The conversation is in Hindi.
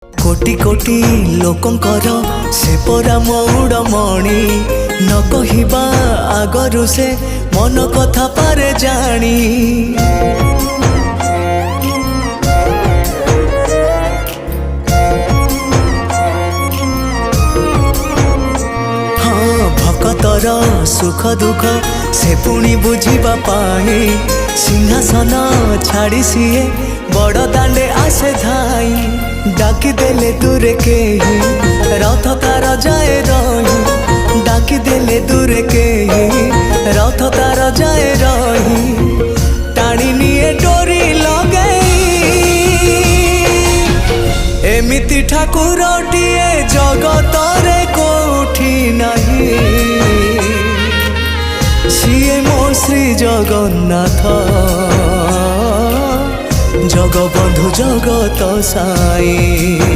कोटि कोटि लोकंकर से परा मौड़मणि न कहिबा आगरु से मन कथा पारे जानी। हाँ भक्तर सुख दुख से पुणी बुझिबा पाई सिंहासन छाड़ी सीए बड़ दांडे आसे धाई। डाकी देले दूरे के ही रथ तार जाए रही। डाकी देले दूरे के ही रथ तार जाए रही। टाणी निये डोरी लगई एमिति ठाकुरटिए जगतरे कोठी नहीं। सिए मो श्री जगन्नाथ जगबंधु जगत साई।